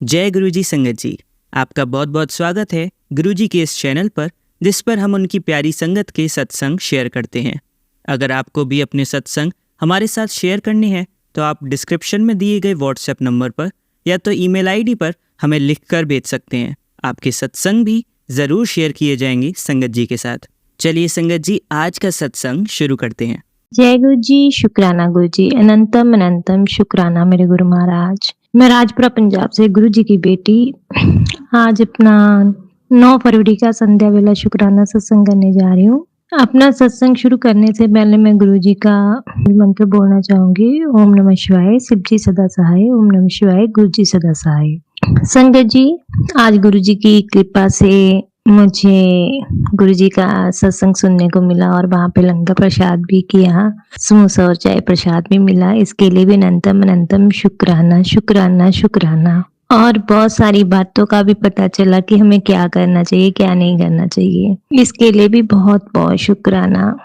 जय गुरुजी संगत जी, आपका बहुत बहुत स्वागत है गुरुजी के इस चैनल पर, जिस पर हम उनकी प्यारी संगत के सत्संग शेयर करते हैं। अगर आपको भी अपने सत्संग हमारे साथ शेयर करने हैं तो आप डिस्क्रिप्शन में दिए गए व्हाट्सएप नंबर पर या तो ईमेल आईडी पर हमें लिखकर भेज सकते हैं। आपके सत्संग भी ज़रूर शेयर किए जाएंगे संगत जी के साथ। चलिए संगत जी, आज का सत्संग शुरू करते हैं। जय गुरु जी, शुक्राना गुरु जी, अनंतम अनंतम शुक्राना मेरे गुरु महाराज। मैं राजपुरा पंजाब से गुरु जी की बेटी आज अपना 9 फरवरी का संध्या वेला शुक्राना सत्संग करने जा रही हूँ। अपना सत्संग शुरू करने से पहले मैं गुरु जी का मंत्र बोलना चाहूंगी। ओम नमः शिवाय, शिव जी सदा सहाय। ओम नमः शिवाय, गुरु जी सदा सहाय। संगत जी, आज गुरु जी की कृपा से मुझे गुरुजी का सत्संग सुनने को मिला और वहाँ पे लंगर प्रसाद भी किया, समोसा और चाय प्रसाद भी मिला। इसके लिए भी अनंतम अनंतम शुक्राना शुक्राना शुक्राना। और बहुत सारी बातों का भी पता चला कि हमें क्या करना चाहिए, क्या नहीं करना चाहिए। इसके लिए भी बहुत बहुत शुक्राना।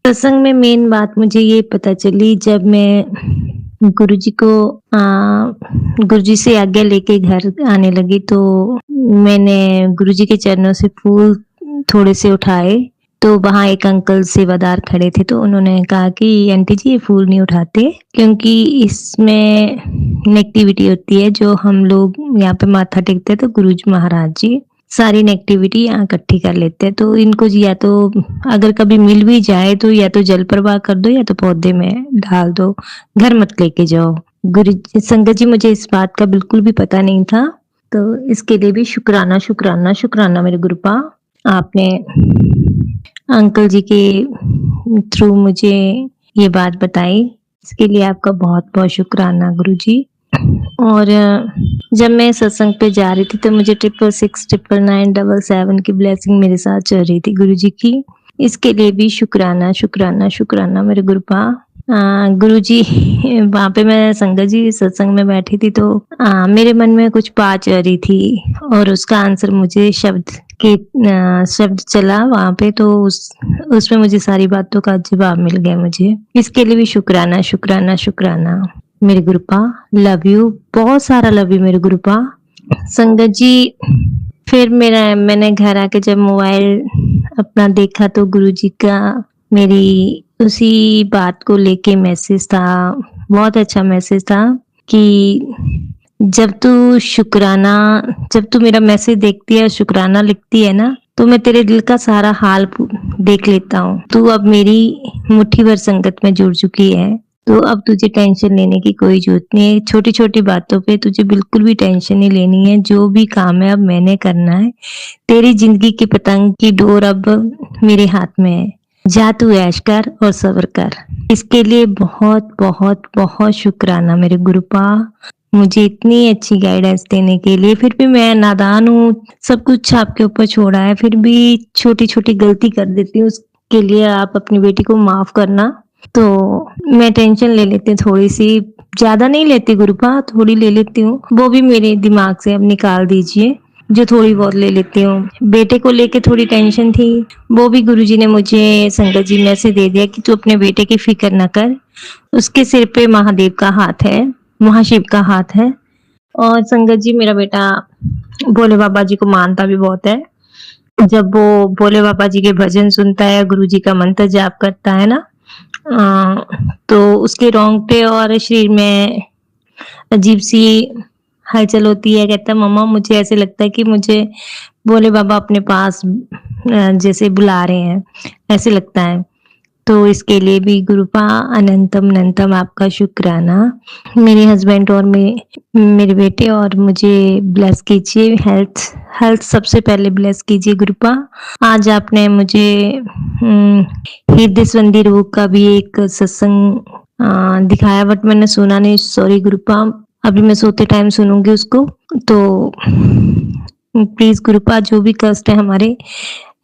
सत्संग में मेन बात मुझे ये पता चली, जब मैं गुरुजी से आज्ञा लेके घर आने लगी तो मैंने गुरुजी के चरणों से फूल थोड़े से उठाए। तो वहाँ एक अंकल सेवादार खड़े थे, तो उन्होंने कहा कि आंटी जी ये फूल नहीं उठाते क्योंकि इसमें नेगेटिविटी होती है। जो हम लोग यहाँ पे माथा टेकते हैं तो गुरुजी महाराज जी सारी नेगेटिविटी यहाँ इकट्ठी कर लेते हैं। तो इनको जी या तो अगर कभी मिल भी जाए तो या तो जल प्रवाह कर दो या तो पौधे में डाल दो, घर मत लेके जाओ। गुरु संगत जी, मुझे इस बात का बिल्कुल भी पता नहीं था, तो इसके लिए भी शुक्राना शुक्राना शुक्राना मेरे गुरुपा। आपने अंकल जी के थ्रू मुझे ये बात बताई, इसके लिए आपका बहुत बहुत शुक्राना गुरु जी। और जब मैं सत्संग पे जा रही थी तो मुझे 6669977 की ब्लेसिंग मेरे साथ चल रही थी गुरु जी की। इसके लिए भी शुक्राना शुक्राना शुक्राना मेरे गुरुपा। गुरु जी, वहाँ पे मैं संगत जी सत्संग में बैठी थी तो मेरे मन में कुछ बात चल रही थी और उसका आंसर मुझे शब्द चला वहाँ पे, तो उसमें मुझे सारी बातों का जवाब मिल गया मुझे। इसके लिए भी शुक्राना शुक्राना शुक्राना मेरे गुरुपा। लव यू, बहुत सारा लव यू मेरे गुरुपा। संगत जी, फिर मैंने घर आके जब मोबाइल अपना देखा तो गुरुजी का मेरी उसी बात को लेके मैसेज था, बहुत अच्छा मैसेज था कि जब तू मेरा मैसेज देखती है, शुक्राना लिखती है ना, तो मैं तेरे दिल का सारा हाल देख लेता हूँ। तू अब मेरी मुट्ठी भर संगत में जुड़ चुकी है, तो अब तुझे टेंशन लेने की कोई जरूरत नहीं है। छोटी छोटी बातों पे तुझे बिल्कुल भी टेंशन नहीं लेनी है। जो भी काम है अब मैंने करना है। तेरी जिंदगी की पतंग की डोर अब मेरे हाथ में है। जा तू ऐश कर और सब्र कर। इसके लिए बहुत बहुत बहुत शुक्राना मेरे गुरुपा, मुझे इतनी अच्छी गाइडेंस देने के लिए। फिर भी मैं नादान हूँ, सब कुछ आपके ऊपर छोड़ा है, फिर भी छोटी छोटी गलती कर देती हूँ। उसके लिए आप अपनी बेटी को माफ करना। तो मैं टेंशन ले लेती हूँ थोड़ी सी, ज्यादा नहीं लेती गुरुपा, थोड़ी ले लेती हूँ। वो भी मेरे दिमाग से अब निकाल दीजिए, जो थोड़ी बहुत ले लेती हूँ। बेटे को लेके थोड़ी टेंशन थी, वो भी गुरुजी ने मुझे संगत जी मैसेज दे दिया कि तू अपने बेटे की फिक्र न कर, उसके सिर पे महादेव का हाथ है, महाशिव का हाथ है। और संगत जी, मेरा बेटा भोले बाबा जी को मानता भी बहुत है। जब वो भोले बाबा जी के भजन सुनता है, गुरु जी का मंत्र जाप करता है ना, तो उसके रोंगटे और शरीर में अजीब सी हलचल होती है। कहता है मम्मा, मुझे ऐसे लगता है कि मुझे भोले बाबा अपने पास जैसे बुला रहे हैं, ऐसे लगता है। तो इसके लिए भी गुरुपा अनंतम अनंतम आपका शुक्राना। मेरे हस्बैंड और मेरे बेटे और मुझे ब्लेस कीजिए। हेल्थ सबसे पहले ब्लेस कीजिए गुरुपा। आज आपने मुझे हृदय संधि रोग का भी एक सत्संग दिखाया, बट मैंने सुना नहीं, सॉरी गुरुपा। अभी मैं सोते टाइम सुनूंगी उसको। तो प्लीज गुरुपा, जो भी कष्ट है हमारे,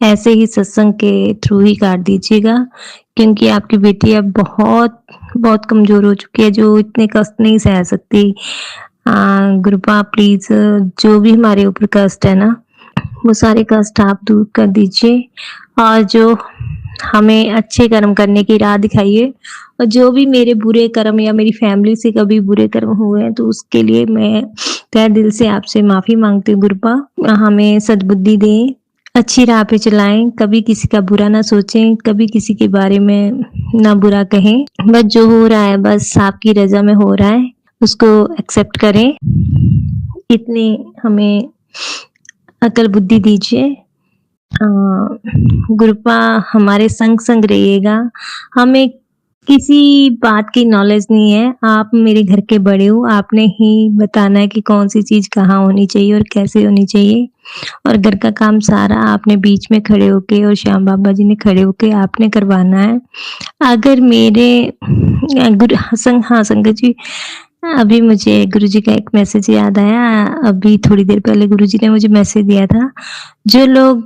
ऐसे ही सत्संग के थ्रू ही काट दीजिएगा, क्योंकि आपकी बेटी अब बहुत बहुत कमजोर हो चुकी है, जो इतने कष्ट नहीं सह सकती। गुरुपा प्लीज, जो भी हमारे ऊपर कष्ट है ना, वो सारे कष्ट आप दूर कर दीजिए। और जो हमें अच्छे कर्म करने की राह दिखाइए और जो भी मेरे बुरे कर्म या मेरी फैमिली से कभी बुरे कर्म हुए हैं तो उसके लिए मैं तहे दिल से आपसे माफ़ी माँगती हूँ गुरुपा। हमें सद्बुद्धि दें, अच्छी राह पे चलाएँ, कभी किसी का बुरा ना सोचें, कभी किसी के बारे में ना बुरा कहें। बस जो हो रहा है बस आपकी रज़ा में हो रहा है, उसको एक्सेप्ट करें। इतनी हमें अकल बुद्धि दीजिए। गुरुपा हमारे संग रहिएगा। हमें किसी बात की नॉलेज नहीं है, आप मेरे घर के बड़े हो, आपने ही बताना है कि कौन-सी चीज़ कहाँ होनी चाहिए और कैसे होनी चाहिए और घर का काम सारा आपने बीच में खड़े होके और श्याम बाबा जी ने खड़े होके आपने करवाना है। अगर मेरे संगत जी, अभी मुझे गुरुजी का एक मैसेज याद आया। अभी थोड़ी देर पहले गुरुजी ने मुझे मैसेज दिया था, जो लोग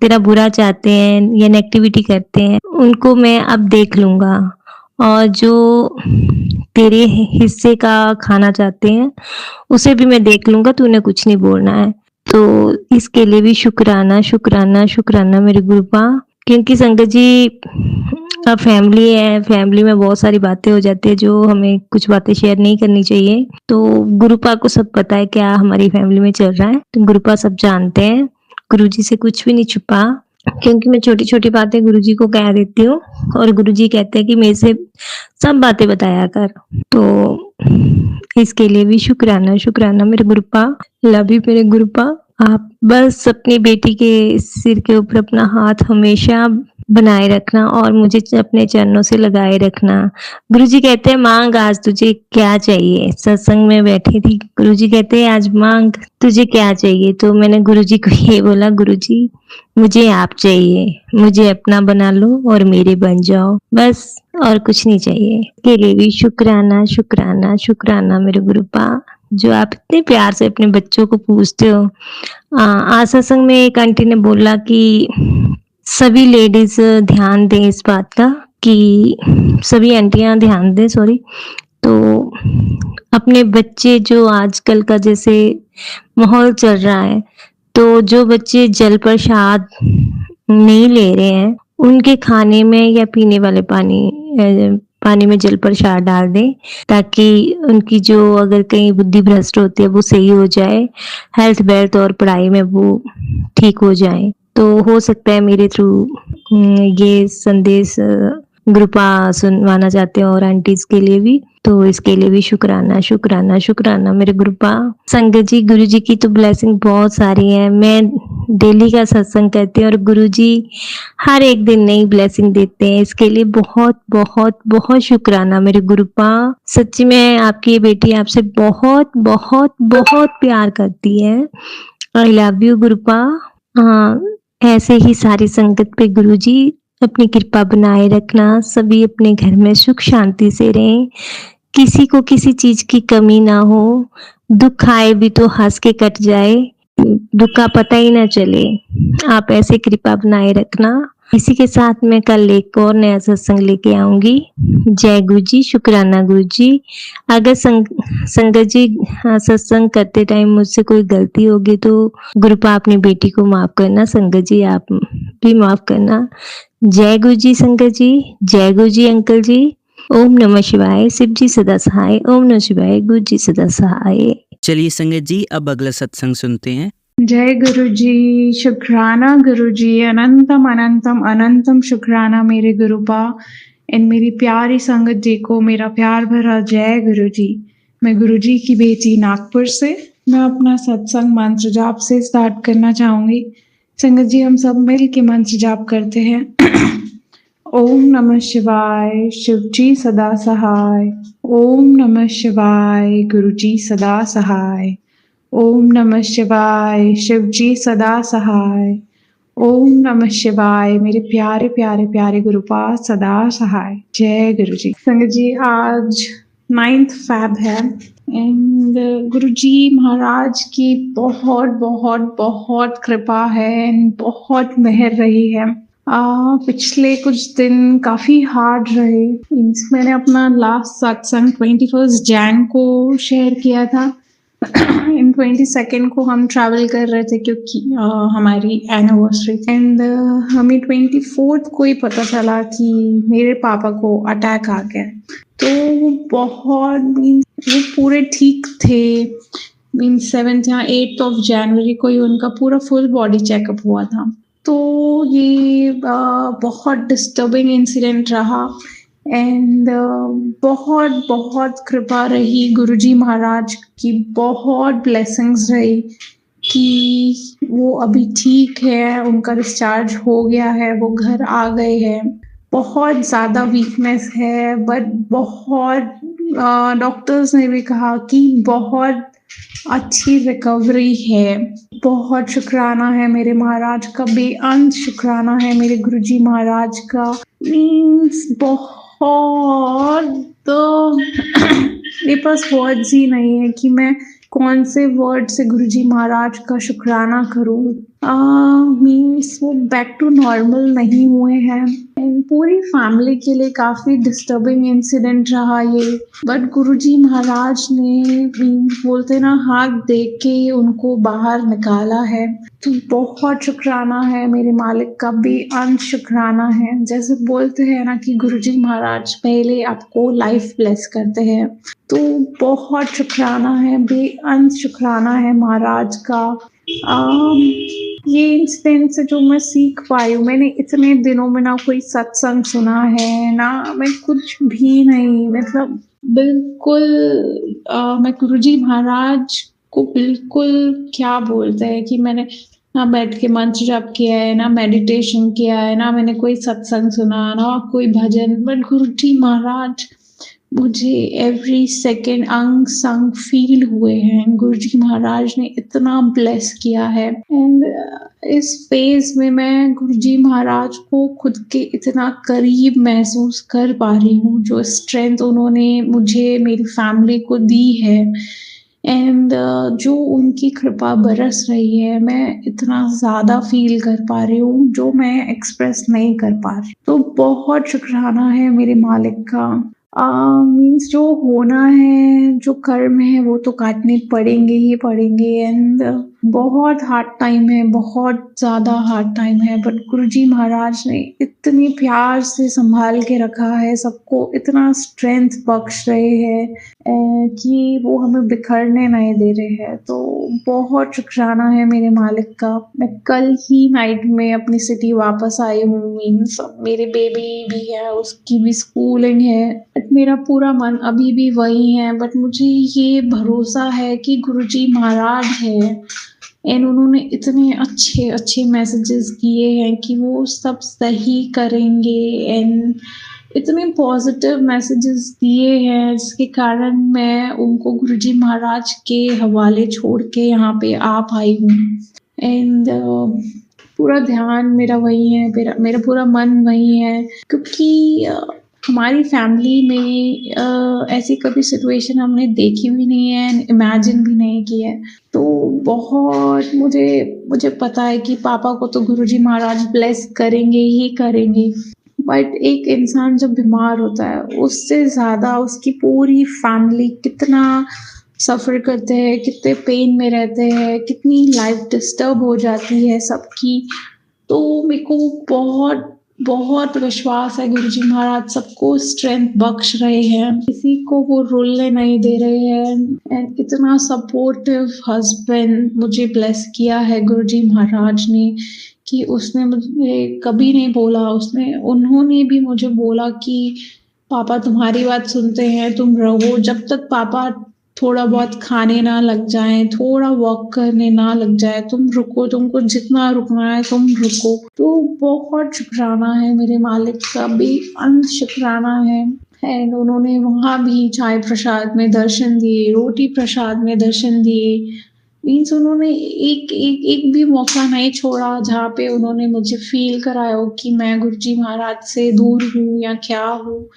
तेरा बुरा चाहते हैं या नेगेटिविटी करते हैं, उनको मैं अब देख लूँगा और जो तेरे हिस्से का खाना चाहते हैं, उसे भी मैं देख लूँगा, तूने कुछ नहीं बोलना है। तो इसके लिए भी शुक्राना, शुक्राना, शुक्राना मेरे गुरुपा, क्योंकि संगत जी फैमिली है, फैमिली में बहुत सारी बातें हो जाती है जो हमें कुछ बातें शेयर नहीं करनी चाहिए। तो गुरुपा को सब पता है क्या हमारी फैमिली में चल रहा है, तो गुरुपा सब जानते हैं। गुरुजी से कुछ भी नहीं छुपा, क्योंकि मैं छोटी-छोटी बातें गुरुजी को कह देती हूँ और गुरुजी कहते हैं कि मेरे से सब बातें बताया कर। तो इसके लिए भी शुक्राना, शुक्राना मेरे गुरुपा। लव यू मेरे गुरुपा। आप बस अपनी बेटी के सिर के ऊपर अपना हाथ हमेशा बनाए रखना और मुझे अपने चरणों से लगाए रखना। गुरुजी कहते हैं माँग आज तुझे क्या चाहिए? सत्संग में बैठी थी, गुरुजी कहते हैं आज माँग तुझे क्या चाहिए? तो मैंने गुरुजी को ये बोला, गुरुजी मुझे आप चाहिए, मुझे अपना बना लो और मेरे बन जाओ, बस और कुछ नहीं चाहिए। इसके लिए भी शुक्राना, शुक्राना, शुक्राना मेरे गुरुपा, जो आप इतने प्यार से अपने बच्चों को पूछते हो। आज सत्संग में एक आंटी ने बोला कि सभी लेडीज ध्यान दें इस बात का कि सभी आंटियां ध्यान दें, सॉरी, तो अपने बच्चे जो आजकल का जैसे माहौल चल रहा है, तो जो बच्चे जल प्रसाद नहीं ले रहे हैं, उनके खाने में या पीने वाले पानी में जल प्रसाद डाल दें, ताकि उनकी जो अगर कहीं बुद्धि भ्रष्ट होती है वो सही हो जाए, हेल्थ वेल्थ और पढ़ाई में वो ठीक हो जाए। तो हो सकता है मेरे थ्रू ये संदेश गुरुपा सुनवाना चाहते हैं और आंटीज के लिए भी, तो इसके लिए भी शुक्राना, शुक्राना, शुक्राना मेरे गुरुपा। संगत जी, गुरुजी की तो ब्लेसिंग बहुत सारी है। मैं डेली का सत्संग करती हूँ और गुरुजी हर एक दिन नई ब्लेसिंग देते हैं। इसके लिए बहुत बहुत बहुत शुक्राना मेरे गुरुपा। सच्ची में आपकी ये बेटी आपसे बहुत बहुत बहुत प्यार करती है। I love you गुरुपा। ऐसे ही सारी संगत पे गुरुजी अपनी कृपा बनाए रखना, सभी अपने घर में सुख शांति से रहें, किसी को किसी चीज की कमी ना हो, दुख आए भी तो हंस के कट जाए, दुख का पता ही ना चले। आप ऐसे कृपा बनाए रखना। इसी के साथ मैं कल एक और नया सत्संग लेके आऊंगी। जय गुरु जी, शुक्राना गुरु जी। अगर संगत जी सत्संग करते टाइम मुझसे कोई गलती होगी तो गुरुपा अपनी बेटी को माफ करना, संगत जी आप भी माफ करना। जय गुरु जी संगत जी, जय गुरु जी अंकल जी। ओम नमः शिवाय, शिव जी सदा सहाय। ओम नमः शिवाय, गुरु जी सदा सहाय। चलिए संगत जी, अब अगला सत्संग सुनते हैं। जय गुरु जी, शुक्राना गुरु जी, अनंतम अनंतम अनंतम शुक्राना मेरे गुरुपा। इन मेरी प्यारी संगत जी को मेरा प्यार भरा जय गुरु जी। मैं गुरु जी की बेटी नागपुर से, मैं अपना सत्संग मंत्र जाप से स्टार्ट करना चाहूंगी। संगत जी, हम सब मिल के मंत्र जाप करते हैं। ओम नमः शिवाय, शिव जी सदा सहाय। ओम नमः शिवाय, गुरु जी सदा सहाय। ओम नमः शिवाय, शिव जी सदा सहाय। ओम नमः शिवाय, मेरे प्यारे प्यारे प्यारे गुरुपा सदा सहाय। जय गुरु जी। संगत जी, आज 9th Feb है एंड गुरु जी महाराज की बहुत बहुत बहुत कृपा है एंड बहुत मेहर रही है। पिछले कुछ दिन काफी हार्ड रहे। मैंने अपना लास्ट सत्संग 21 जैन को शेयर किया था इन 22nd को हम ट्रैवल कर रहे थे क्योंकि हमारी एनिवर्सरी एंड हमें 24th को ही पता चला कि मेरे पापा को अटैक आ गया। तो बहुत वो पूरे ठीक थे। मीन्स 7th या 8th ऑफ जनवरी को ही उनका पूरा फुल बॉडी चेकअप हुआ था। तो ये बहुत डिस्टर्बिंग इंसिडेंट रहा एंड बहुत बहुत कृपा रही गुरुजी महाराज की, बहुत ब्लेसिंग्स रही कि वो अभी ठीक है, उनका डिस्चार्ज हो गया है, वो घर आ गए हैं। बहुत ज़्यादा वीकनेस है बट बहुत डॉक्टर्स ने भी कहा कि बहुत अच्छी रिकवरी है। बहुत शुक्राना है मेरे महाराज का, बेअंत शुक्राना है मेरे गुरुजी महाराज का। मीन्स बहुत मेरे पास वर्ड्स ही नहीं है कि मैं कौन से वर्ड से गुरुजी महाराज का शुक्राना करूं। मीन्स वो बैक टू नॉर्मल नहीं हुए हैं एंड पूरी फैमिली के लिए काफ़ी डिस्टर्बिंग इंसिडेंट रहा ये। बट गुरुजी महाराज ने बोलते ना हाथ दे के उनको बाहर निकाला है। तो बहुत शुक्राना है मेरे मालिक का, बेअंत शुक्राना है। जैसे बोलते हैं ना कि गुरुजी महाराज पहले आपको लाइफ ब्लेस करते हैं, तो बहुत शुक्राना है, बेअंत शुक्राना है महाराज का। ये इंसिडेंट से जो मैं सीख पाई हूँ, मैंने इतने दिनों में ना कोई सत्संग सुना है ना मैं कुछ भी नहीं, मतलब बिल्कुल मैं गुरुजी महाराज को बिल्कुल क्या बोलते हैं कि मैंने ना बैठ के मंत्र जप किया है, ना मेडिटेशन किया है, ना मैंने कोई सत्संग सुना, ना कोई भजन। बट गुरुजी महाराज मुझे एवरी सेकेंड अंग संग फील हुए हैं। गुरुजी महाराज ने इतना ब्लेस किया है एंड इस फेज में मैं गुरुजी महाराज को खुद के इतना करीब महसूस कर पा रही हूँ। जो स्ट्रेंथ उन्होंने मुझे, मेरी फैमिली को दी है एंड जो उनकी कृपा बरस रही है, मैं इतना ज़्यादा फील कर पा रही हूँ जो मैं एक्सप्रेस नहीं कर पा रही। तो बहुत शुक्राना है मेरे मालिक का। मीन्स जो होना है, जो कर्म है वो तो काटने पड़ेंगे ही पड़ेंगे एंड बहुत हार्ड टाइम है, बहुत ज़्यादा हार्ड टाइम है। बट गुरुजी महाराज ने इतने प्यार से संभाल के रखा है सबको, इतना स्ट्रेंथ बख्श रहे हैं कि वो हमें बिखरने नहीं दे रहे हैं। तो बहुत शुक्राना है मेरे मालिक का। मैं कल ही नाइट में अपनी सिटी वापस आई हूँ। मीन्स मेरे बेबी भी है, उसकी भी स्कूलिंग है, बट मेरा पूरा मन अभी भी वही है। बट मुझे ये भरोसा है कि गुरुजी महाराज है एंड उन्होंने इतने अच्छे अच्छे मैसेजेस दिए हैं कि वो सब सही करेंगे एंड इतने पॉजिटिव मैसेजेस दिए हैं जिसके कारण मैं उनको गुरुजी महाराज के हवाले छोड़ के यहाँ पे आ पाई हूँ एंड पूरा ध्यान मेरा वही है, मेरा पूरा मन वही है क्योंकि हमारी फैमिली में ऐसी कभी सिचुएशन हमने देखी भी नहीं है, इमेजिन भी नहीं की है। तो बहुत मुझे पता है कि पापा को तो गुरुजी महाराज ब्लेस करेंगे ही करेंगे। बट एक इंसान जब बीमार होता है उससे ज़्यादा उसकी पूरी फैमिली कितना सफ़र करते हैं, कितने पेन में रहते हैं, कितनी लाइफ डिस्टर्ब हो जाती है सबकी। तो मेरे को बहुत बहुत विश्वास है गुरुजी महाराज सबको स्ट्रेंथ बख्श रहे हैं, किसी को वो रुलने नहीं दे रहे हैं एंड इतना सपोर्टिव हस्बैंड मुझे ब्लेस किया है गुरुजी महाराज ने कि उसने मुझे कभी नहीं बोला, उन्होंने भी मुझे बोला कि पापा तुम्हारी बात सुनते हैं, तुम रहो। जब तक पापा थोड़ा बहुत खाने ना लग जाएं, थोड़ा वॉक करने ना लग जाए, तुम रुको, तुमको जितना रुकना है तुम रुको। तो बहुत शुक्राना है मेरे मालिक का, बेअंत शुक्राना है एंड उन्होंने वहाँ भी चाय प्रसाद में दर्शन दिए, रोटी प्रसाद में दर्शन दिए। मीन्स उन्होंने एक भी मौका नहीं छोड़ा जहाँ पे उन्होंने मुझे फील कराया हो कि मैं गुरुजी महाराज से दूर हूँ या क्या हूँ।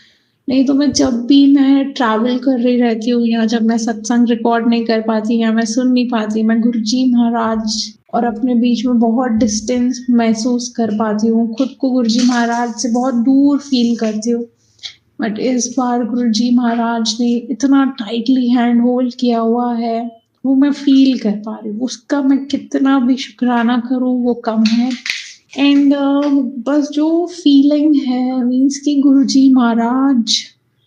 नहीं तो मैं जब भी मैं ट्रैवल कर रही रहती हूँ या जब मैं सत्संग रिकॉर्ड नहीं कर पाती या मैं सुन नहीं पाती, मैं गुरुजी महाराज और अपने बीच में बहुत डिस्टेंस महसूस कर पाती हूँ, खुद को गुरुजी महाराज से बहुत दूर फील करती हूँ। बट इस बार गुरुजी महाराज ने इतना टाइटली हैंड होल्ड किया हुआ है वो मैं फील कर पा रही हूँ। उसका मैं कितना भी शुक्राना करूँ वो कम है। एंड बस जो फीलिंग है मीन्स कि गुरुजी महाराज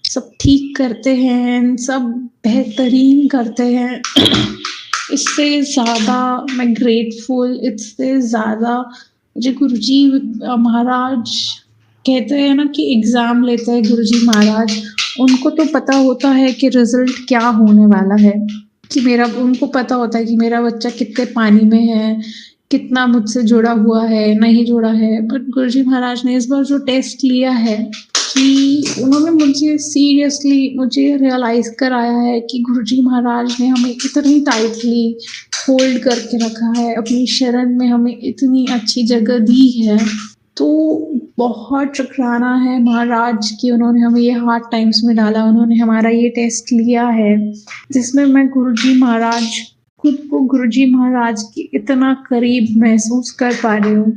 सब ठीक करते हैं, सब बेहतरीन करते हैं। इससे ज़्यादा मैं ग्रेटफुल, इससे ज़्यादा मुझे गुरुजी महाराज कहते हैं ना कि एग्ज़ाम लेते हैं गुरुजी महाराज, उनको तो पता होता है कि रिज़ल्ट क्या होने वाला है, कि मेरा उनको पता होता है कि मेरा बच्चा कितने पानी में है, कितना मुझसे जुड़ा हुआ है, नहीं जुड़ा है। बट गुरुजी महाराज ने इस बार जो टेस्ट लिया है कि उन्होंने मुझे सीरियसली मुझे रियलाइज़ कराया है कि गुरुजी महाराज ने हमें इतनी टाइटली होल्ड करके रखा है, अपनी शरण में हमें इतनी अच्छी जगह दी है। तो बहुत शुक्राना है महाराज कि उन्होंने हमें ये हार्ड टाइम्स में डाला, उन्होंने हमारा ये टेस्ट लिया है, जिसमें मैं गुरुजी महाराज खुद को गुरुजी महाराज के इतना करीब महसूस कर पा रही हूँ।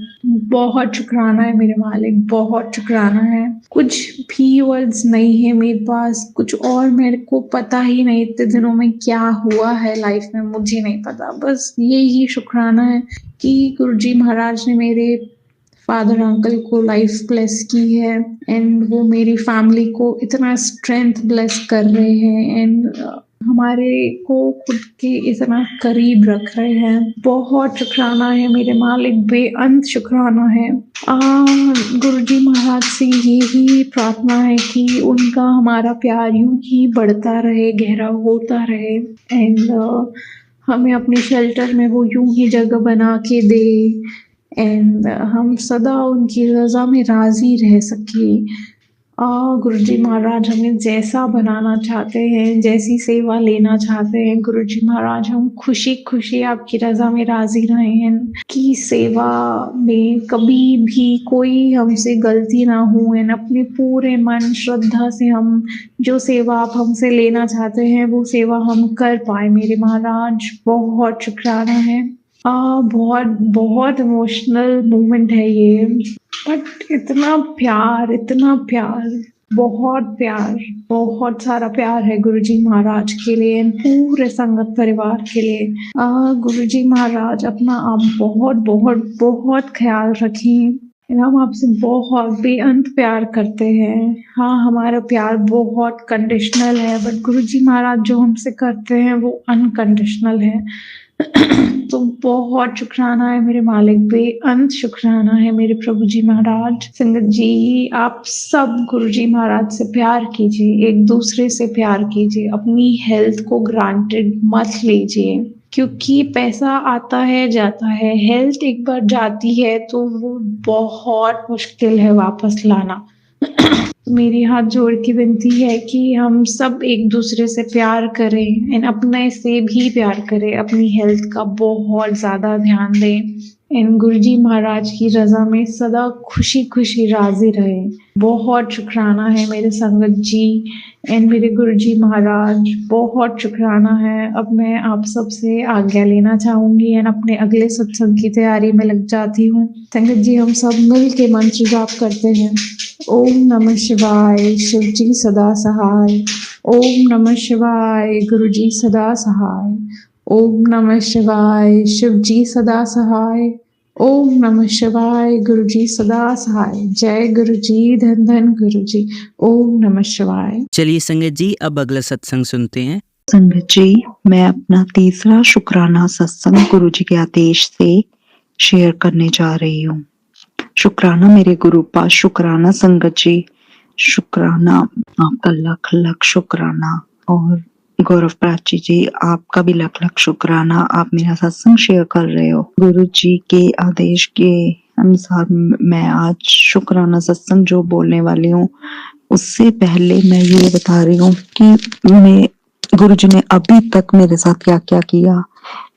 बहुत शुक्राना है मेरे मालिक, बहुत शुक्राना है। कुछ भी वर्ड्स नहीं है मेरे पास, कुछ और मेरे को पता ही नहीं इतने दिनों में क्या हुआ है लाइफ में, मुझे नहीं पता। बस यही शुक्राना है कि गुरुजी महाराज ने मेरे फादर अंकल को लाइफ ब्लेस की है एंड वो मेरी फैमिली को इतना स्ट्रेंथ ब्लेस कर रहे हैं एंड हमारे को खुद के इतना करीब रख रहे हैं। बहुत शुक्राना है मेरे मालिक, बेअंत शुक्राना है। गुरुजी महाराज से यही प्रार्थना है कि उनका हमारा प्यार यूं ही बढ़ता रहे, गहरा होता रहे एंड हमें अपने शेल्टर में वो यूं ही जगह बना के दे एंड हम सदा उनकी रज़ा में राज़ी रह सके। गुरुजी महाराज हमें जैसा बनाना चाहते हैं, जैसी सेवा लेना चाहते हैं, गुरुजी महाराज हम खुशी खुशी आपकी रज़ा में राज़ी रहें कि सेवा में कभी भी कोई हमसे गलती ना हो एंड अपने पूरे मन श्रद्धा से हम जो सेवा आप हमसे लेना चाहते हैं वो सेवा हम कर पाए। मेरे महाराज बहुत शुक्राना है। बहुत बहुत इमोशनल मोमेंट है ये, बट इतना प्यार, बहुत सारा प्यार है गुरुजी महाराज के लिए, पूरे संगत परिवार के लिए। गुरुजी महाराज अपना आप बहुत बहुत बहुत ख्याल रखें। हम आपसे बहुत बेअंत प्यार करते हैं। हाँ, हमारा प्यार बहुत कंडीशनल है, बट गुरुजी महाराज जो हमसे करते हैं वो अनकंडीशनल है। तो बहुत शुक्राना है मेरे मालिक, बेअंत शुक्राना है मेरे प्रभु जी महाराज। संगत जी, आप सब गुरुजी महाराज से प्यार कीजिए, एक दूसरे से प्यार कीजिए, अपनी हेल्थ को ग्रांटेड मत लीजिए, क्योंकि पैसा आता है जाता है, हेल्थ एक बार जाती है तो वो बहुत मुश्किल है वापस लाना। मेरी हाथ जोड़ के विनती है कि हम सब एक दूसरे से प्यार करें एंड अपने से भी प्यार करें, अपनी हेल्थ का बहुत ज़्यादा ध्यान दें एंड गुरुजी महाराज की रज़ा में सदा खुशी खुशी राज़ी रहें। बहुत शुक्राना है मेरे संगत जी एंड मेरे गुरुजी महाराज, बहुत शुक्राना है। अब मैं आप सब से आज्ञा लेना चाहूँगी एंड अपने अगले सत्संग की तैयारी में लग जाती हूँ। संगत जी, हम सब मिल के मंत्र जाप करते हैं। ओम नमः शिवाय, शिव जी सदा सहाय। ओम नमः शिवाय, गुरु जी सदा सहाय। ओम नमः शिवाय, शिव जी सदा सहाय। ओम नमः शिवाय, गुरु जी सदा सहाय। जय गुरु जी, धन धन गुरु जी। ओम नमः शिवाय। चलिए संगत जी, अब अगला सत्संग सुनते हैं। संगत जी, मैं अपना तीसरा शुक्राना सत्संग गुरु जी के आदेश से शेयर करने जा रही हूँ। शुक्राना मेरे गुरु पास, शुक्राना संगत जी, शुक्राना आपका लख लख शुक्राना। और गौरव प्राची जी, आपका भी लख लख शुक्राना, आप मेरा सत्संग शेयर कर रहे हो। गुरु जी के आदेश के अनुसार मैं आज शुक्राना सत्संग जो बोलने वाली हूँ, उससे पहले मैं ये बता रही हूँ कि मैं गुरु जी ने अभी तक मेरे साथ क्या क्या किया।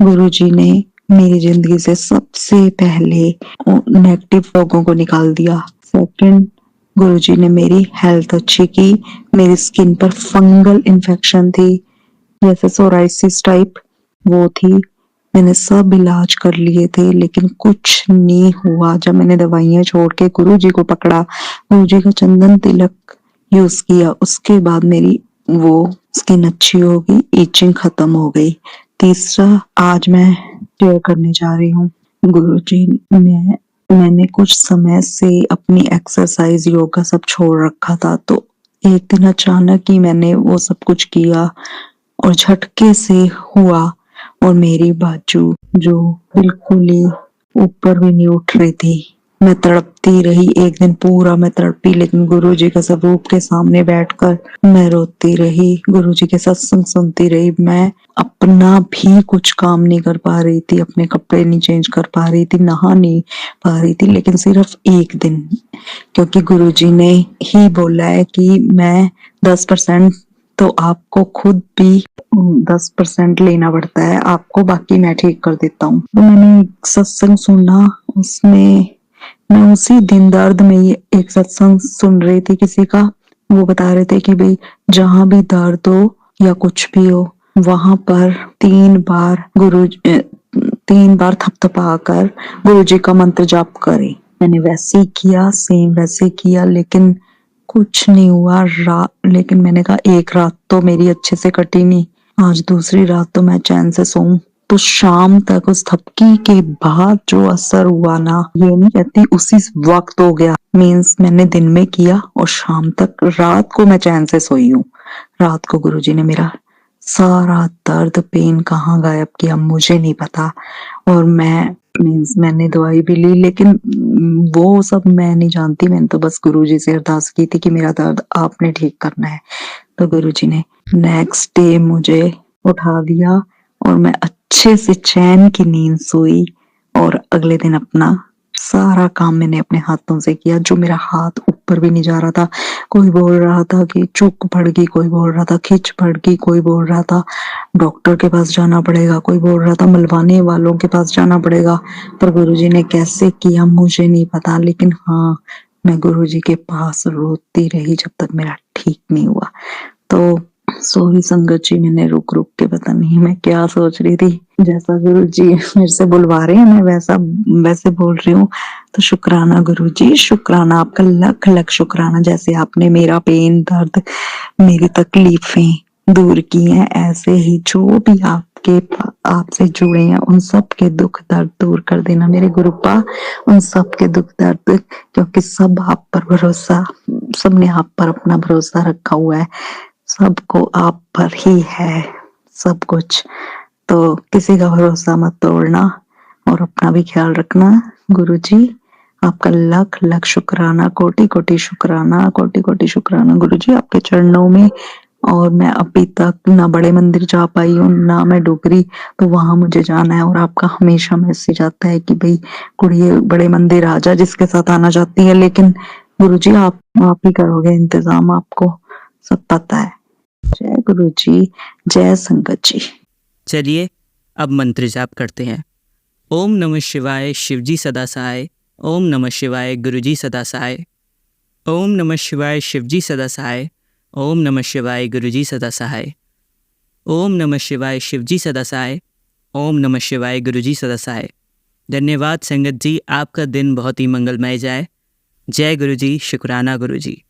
गुरु जी ने मेरी जिंदगी से सबसे पहले नेगेटिव लोगों को निकाल दिया। सेकंड, गुरुजी ने मेरी हेल्थ अच्छी की। मेरी स्किन पर फंगल इन्फेक्शन थी, जैसे सोराइसिस टाइप, वो थी। मैंने सब इलाज कर लिए थे लेकिन कुछ नहीं हुआ। जब मैंने दवाइयां छोड़ के गुरुजी को पकड़ा, गुरुजी का चंदन तिलक यूज किया, उसके बाद मेरी वो स्किन अच्छी हो गई, इचिंग खत्म हो गई। तीसरा आज मैं शेयर करने जा रही हूँ। गुरुजी, मैंने कुछ समय से अपनी एक्सरसाइज योगा सब छोड़ रखा था, तो एक दिन अचानक ही मैंने वो सब कुछ किया और झटके से हुआ और मेरी बाजू जो बिल्कुल ही ऊपर भी नहीं उठ रही थी, मैं तड़पती रही। एक दिन पूरा मैं तड़पी, लेकिन गुरुजी के स्वरूप के सामने बैठकर मैं रोती रही, गुरुजी के सत्संग सुनती रही। मैं अपना भी कुछ काम नहीं कर पा रही थी, अपने कपड़े नहीं चेंज कर पा रही थी, नहा नहीं पा रही थी, लेकिन सिर्फ एक दिन, क्योंकि गुरुजी ने ही बोला है कि मैं 10% तो आपको खुद भी 10% लेना पड़ता है आपको, बाकी मैं ठीक कर देता हूँ। तो मैंने सत्संग सुना, उसमें मैं उसी दिन दर्द में ही एक सत्संग सुन रही थी किसी का, वो बता रहे थे कि भाई जहां भी दर्द हो या कुछ भी हो, वहां पर 3 बार थपथपा कर गुरुजी का मंत्र जाप करें। मैंने वैसे ही किया, सेम वैसे किया, लेकिन कुछ नहीं हुआ। लेकिन मैंने कहा एक रात तो मेरी अच्छे से कटी नहीं, आज दूसरी रात तो मैं चैन से सोऊं। तो शाम तक उस थपकी के बाद जो असर हुआ ना, ये नहीं कहती उसी वक्त हो गया, मीन्स मैंने दिन में किया और शाम तक, रात को मैं चैन से सोई हूँ। रात को गुरुजी ने मेरा सारा दर्द पेन कहाँ गायब किया मुझे नहीं पता, और मैंने दवाई भी ली, लेकिन वो सब मैं नहीं जानती। मैंने तो बस गुरुजी से अरदास की थी कि मेरा दर्द आपने ठीक करना है। तो गुरुजी ने नेक्स्ट डे मुझे उठा दिया और मैं अच्छे से चैन की नींद सोई, और अगले दिन अपना सारा काम मैंने अपने हाथों से किया। जो मेरा हाथ ऊपर भी नहीं जा रहा था, कोई बोल रहा था कि चुक पड़ गई, कोई बोल रहा था खिंच पड़ गई, कोई बोल रहा था डॉक्टर के पास जाना पड़ेगा, कोई बोल रहा था मलवाने वालों के पास जाना पड़ेगा, पर गुरुजी ने कैसे किया मुझे नहीं पता। लेकिन हाँ, मैं गुरुजी के पास रोती रही जब तक मेरा ठीक नहीं हुआ। तो सॉरी संगत जी, मैंने रुक रुक के पता नहीं मैं क्या सोच रही थी। जैसा गुरुजी मेरे से बुलवा रहे हैं मैं वैसे बोल रही हूँ। तो शुक्राना गुरुजी, शुक्राना आपका, लख लख शुक्राना। जैसे आपने मेरा पेन, दर्द, मेरी तकलीफें दूर की हैं, ऐसे ही जो भी आपसे जुड़े हैं उन सब के दुख दर्द दूर कर देना मेरे गुरुपा, उन सब के दुख दर्द, क्योंकि सब आप पर भरोसा, सबने आप पर अपना भरोसा रखा हुआ है, सबको आप पर ही है सब कुछ। तो किसी का भरोसा मत तोड़ना और अपना भी ख्याल रखना। गुरुजी आपका लख लख शुक्राना, कोटि कोटि शुक्राना, कोटि कोटि शुक्राना गुरुजी आपके चरणों में। और मैं अभी तक ना बड़े मंदिर जा पाई हूँ, ना मैं डोगरी, तो वहां मुझे जाना है। और आपका हमेशा मैसेज आता है कि भाई कुड़िए बड़े मंदिर आ जा, जिसके साथ आना चाहती है, लेकिन गुरुजी आप ही करोगे इंतजाम, आपको सब पता है। जय गुरुजी, जय संगत जी। चलिए अब मंत्र जाप करते हैं। ओम नमः शिवाय शिवजी सदा सहाय, ओम नमः शिवाय गुरुजी सदा सहाय, ओम नमः शिवाय शिवजी सदा सहाय, ओम नमः शिवाय गुरुजी सदा सहाय, ओम नमः शिवाय शिवजी सदा सहाय, ओम नमः शिवाय गुरुजी सदा सहाय। धन्यवाद संगत जी, आपका दिन बहुत ही मंगलमय जाए। जय गुरुजी, शुक्राना गुरुजी।